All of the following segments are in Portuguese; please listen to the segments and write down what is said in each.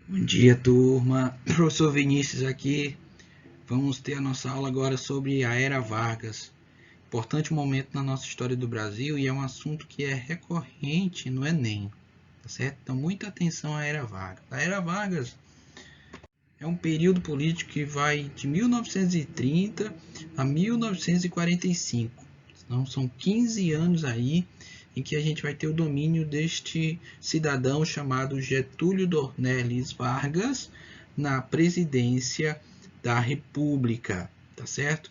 Bom dia, turma. Professor Vinícius aqui. Vamos ter a nossa aula agora sobre a Era Vargas. Importante momento na nossa história do Brasil e é um assunto que é recorrente no Enem, tá certo? Então, muita atenção à Era Vargas. A Era Vargas é um período político que vai de 1930 a 1945. Então, são 15 anos aí em que a gente vai ter o domínio deste cidadão chamado Getúlio Dornelles Vargas na presidência da República, tá certo?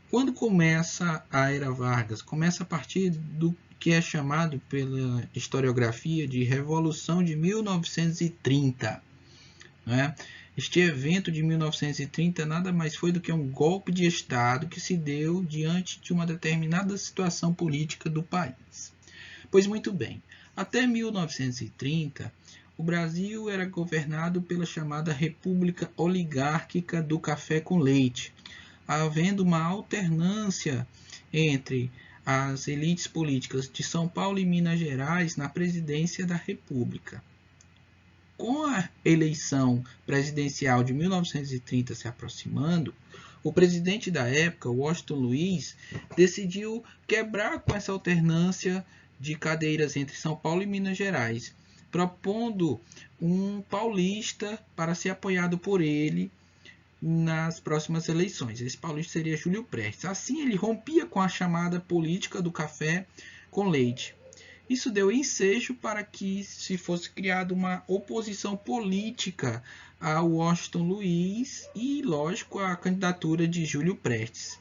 Quando começa a Era Vargas? Começa a partir do que é chamado pela historiografia de Revolução de 1930, né? Este evento de 1930 nada mais foi do que um golpe de Estado que se deu diante de uma determinada situação política do país. Pois muito bem, até 1930, o Brasil era governado pela chamada República Oligárquica do Café com Leite, havendo uma alternância entre as elites políticas de São Paulo e Minas Gerais na presidência da República. Com a eleição presidencial de 1930 se aproximando, o presidente da época, Washington Luiz, decidiu quebrar com essa alternância de cadeiras entre São Paulo e Minas Gerais, propondo um paulista para ser apoiado por ele nas próximas eleições. Esse paulista seria Júlio Prestes. Assim, ele rompia com a chamada política do café com leite. Isso deu ensejo para que se fosse criada uma oposição política a Washington Luiz e, lógico, a candidatura de Júlio Prestes.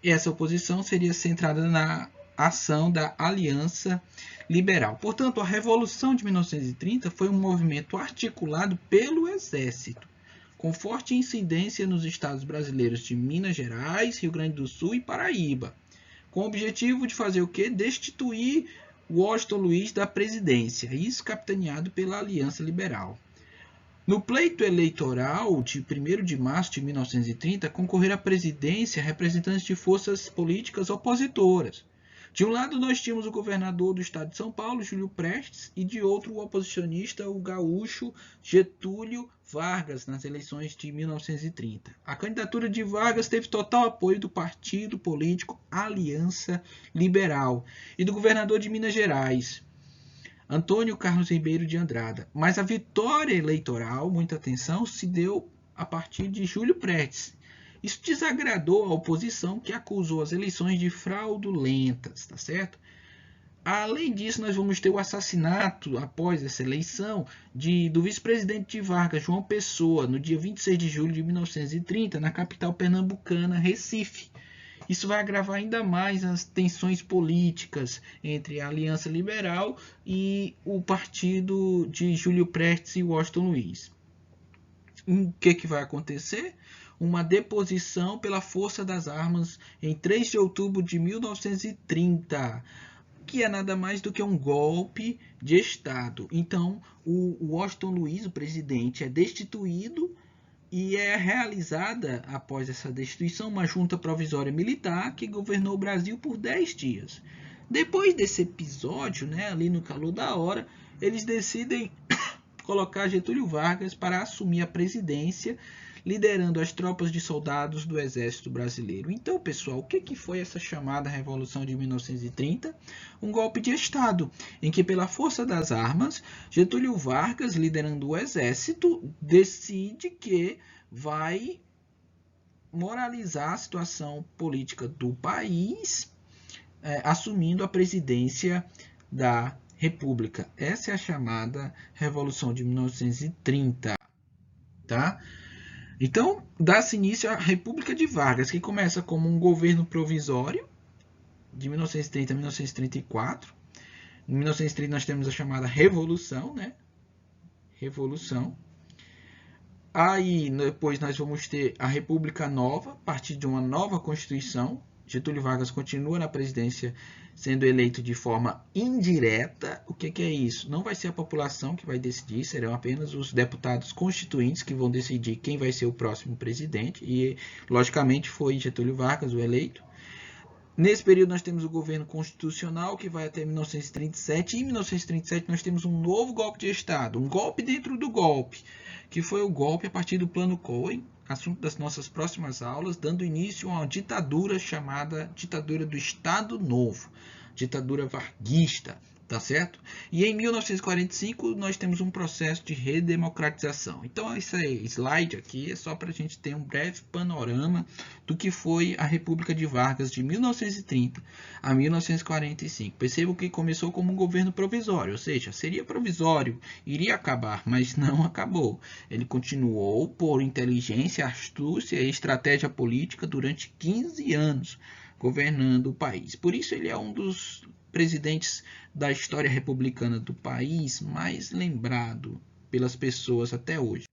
Essa oposição seria centrada na ação da Aliança Liberal. Portanto, a Revolução de 1930 foi um movimento articulado pelo Exército, com forte incidência nos estados brasileiros de Minas Gerais, Rio Grande do Sul e Paraíba, com o objetivo de fazer o quê? Destituir Washington Luiz da presidência, isso capitaneado pela Aliança Liberal. No pleito eleitoral de 1º de março de 1930, concorreram à presidência representantes de forças políticas opositoras. De um lado, nós tínhamos o governador do estado de São Paulo, Júlio Prestes, e de outro, o oposicionista, o gaúcho Getúlio Vargas, nas eleições de 1930. A candidatura de Vargas teve total apoio do partido político Aliança Liberal e do governador de Minas Gerais, Antônio Carlos Ribeiro de Andrada. Mas a vitória eleitoral, muita atenção, se deu a partir de Júlio Prestes. Isso desagradou a oposição, que acusou as eleições de fraudulentas, tá certo? Além disso, nós vamos ter o assassinato, após essa eleição, do vice-presidente de Vargas, João Pessoa, no dia 26 de julho de 1930, na capital pernambucana, Recife. Isso vai agravar ainda mais as tensões políticas entre a Aliança Liberal e o partido de Júlio Prestes e Washington Luiz. O que vai acontecer? Uma deposição pela força das armas em 3 de outubro de 1930, que é nada mais do que um golpe de Estado. Então, o Washington Luiz, o presidente, é destituído e é realizada, após essa destituição, uma junta provisória militar que governou o Brasil por 10 dias. Depois desse episódio, ali no calor da hora, eles decidem colocar Getúlio Vargas para assumir a presidência, liderando as tropas de soldados do Exército Brasileiro. Então, pessoal, o que foi essa chamada Revolução de 1930? Um golpe de Estado, em que, pela força das armas, Getúlio Vargas, liderando o Exército, decide que vai moralizar a situação política do país, assumindo a presidência da República. Essa é a chamada Revolução de 1930, tá? Então, dá-se início à República de Vargas, que começa como um governo provisório, de 1930 a 1934. Em 1930 nós temos a chamada Revolução, né? Revolução. Aí, depois nós vamos ter a República Nova, a partir de uma nova Constituição. Getúlio Vargas continua na presidência, sendo eleito de forma indireta. O que é isso? Não vai ser a população que vai decidir, serão apenas os deputados constituintes que vão decidir quem vai ser o próximo presidente. E, logicamente, foi Getúlio Vargas o eleito. Nesse período nós temos o governo constitucional, que vai até 1937. E em 1937 nós temos um novo golpe de Estado, um golpe dentro do golpe, que foi o golpe a partir do Plano Cohen, assunto das nossas próximas aulas, dando início a uma ditadura chamada ditadura do Estado Novo, ditadura varguista, tá certo? E em 1945 nós temos um processo de redemocratização. Então esse slide aqui é só para a gente ter um breve panorama do que foi a República de Vargas de 1930 a 1945. Percebo que começou como um governo provisório, ou seja, seria provisório, iria acabar, mas não acabou. Ele continuou por inteligência, astúcia e estratégia política durante 15 anos, governando o país. Por isso ele é um dos presidentes da história republicana do país mais lembrado pelas pessoas até hoje.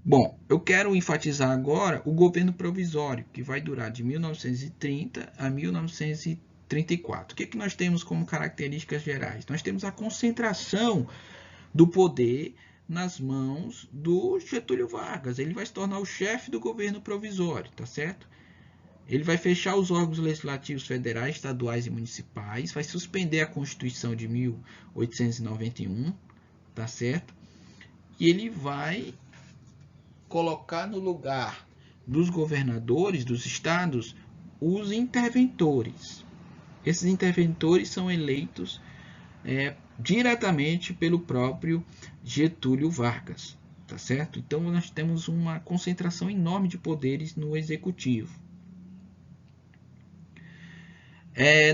Bom, eu quero enfatizar agora o governo provisório, que vai durar de 1930 a 1934. O que nós temos como características gerais? Nós temos a concentração do poder nas mãos do Getúlio Vargas. Ele vai se tornar o chefe do governo provisório, tá certo? Ele vai fechar os órgãos legislativos federais, estaduais e municipais, vai suspender a Constituição de 1891, tá certo? E ele vai colocar no lugar dos governadores dos estados os interventores. Esses interventores são eleitos diretamente pelo próprio Getúlio Vargas, tá certo? Então nós temos uma concentração enorme de poderes no executivo.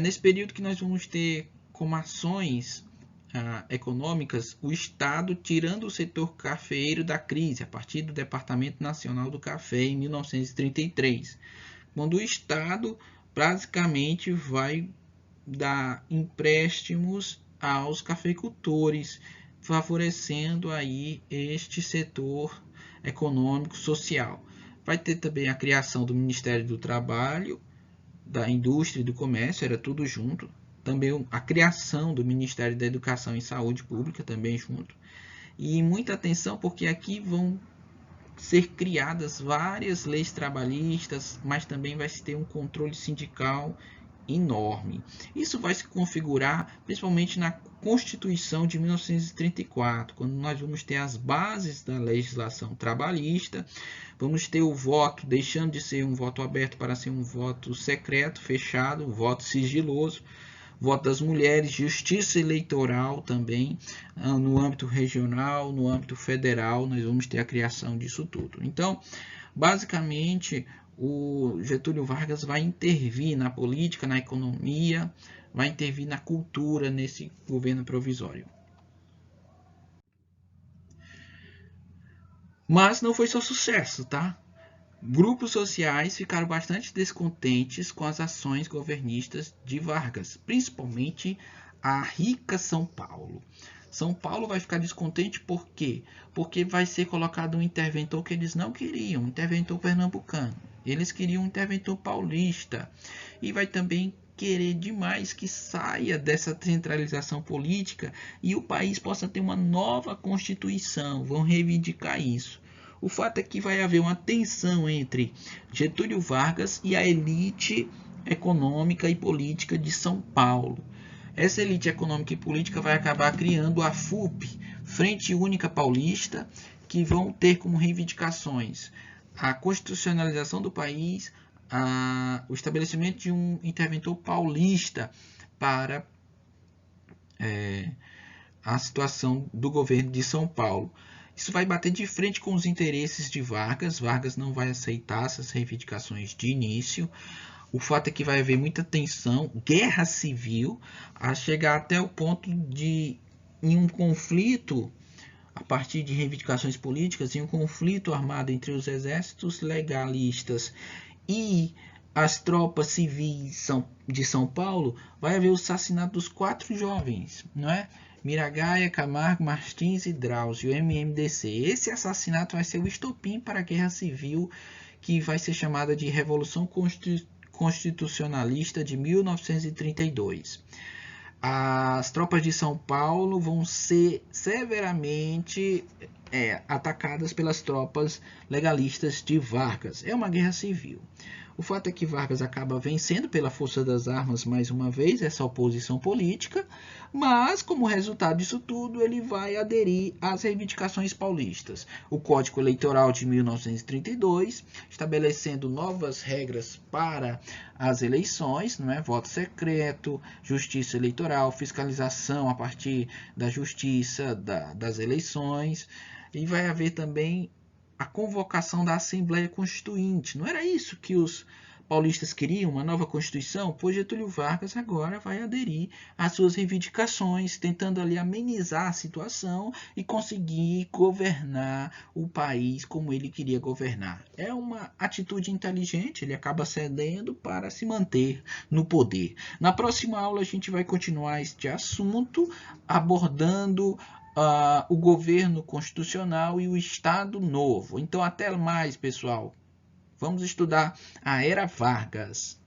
Nesse período que nós vamos ter como ações econômicas o Estado tirando o setor cafeeiro da crise a partir do Departamento Nacional do Café em 1933, quando o Estado basicamente vai dar empréstimos aos cafeicultores, favorecendo aí este setor econômico social. Vai ter também a criação do Ministério do Trabalho, da Indústria e do Comércio, era tudo junto. Também a criação do Ministério da Educação e Saúde Pública, também junto. E muita atenção, porque aqui vão ser criadas várias leis trabalhistas, mas também vai se ter um controle sindical enorme. Isso vai se configurar principalmente na Constituição de 1934, quando nós vamos ter as bases da legislação trabalhista, vamos ter o voto deixando de ser um voto aberto para ser um voto secreto, fechado, um voto sigiloso, voto das mulheres, justiça eleitoral também, no âmbito regional, no âmbito federal, nós vamos ter a criação disso tudo. Então, basicamente, o Getúlio Vargas vai intervir na política, na economia, vai intervir na cultura nesse governo provisório. Mas não foi só sucesso, tá? Grupos sociais ficaram bastante descontentes com as ações governistas de Vargas, principalmente a rica São Paulo. São Paulo vai ficar descontente por quê? Porque vai ser colocado um interventor que eles não queriam, um interventor pernambucano. Eles queriam um interventor paulista. E vai também querer demais que saia dessa centralização política e o país possa ter uma nova Constituição. Vão reivindicar isso. O fato é que vai haver uma tensão entre Getúlio Vargas e a elite econômica e política de São Paulo. Essa elite econômica e política vai acabar criando a FUP, Frente Única Paulista, que vão ter como reivindicações a constitucionalização do país, o estabelecimento de um interventor paulista para a situação do governo de São Paulo. Isso vai bater de frente com os interesses de Vargas. Vargas não vai aceitar essas reivindicações de início. O fato é que vai haver muita tensão, guerra civil, a chegar até o ponto de, em um conflito, a partir de reivindicações políticas, em um conflito armado entre os exércitos legalistas e as tropas civis de São Paulo, vai haver o assassinato dos 4 jovens, não é? Miragaia, Camargo, Martins e Drauzio, MMDC. Esse assassinato vai ser o estopim para a guerra civil, que vai ser chamada de Revolução Constitucionalista de 1932. As tropas de São Paulo vão ser severamente atacadas pelas tropas legalistas de Vargas. É uma guerra civil. O fato é que Vargas acaba vencendo pela força das armas mais uma vez essa oposição política, mas como resultado disso tudo ele vai aderir às reivindicações paulistas. O Código Eleitoral de 1932, estabelecendo novas regras para as eleições, não é? Voto secreto, justiça eleitoral, fiscalização a partir da justiça das eleições, e vai haver também a convocação da Assembleia Constituinte. Não era isso que os paulistas queriam, uma nova Constituição? Pois Getúlio Vargas agora vai aderir às suas reivindicações, tentando ali amenizar a situação e conseguir governar o país como ele queria governar. É uma atitude inteligente, ele acaba cedendo para se manter no poder. Na próxima aula a gente vai continuar este assunto, abordando o governo constitucional e o Estado Novo. Então, até mais, pessoal. Vamos estudar a Era Vargas.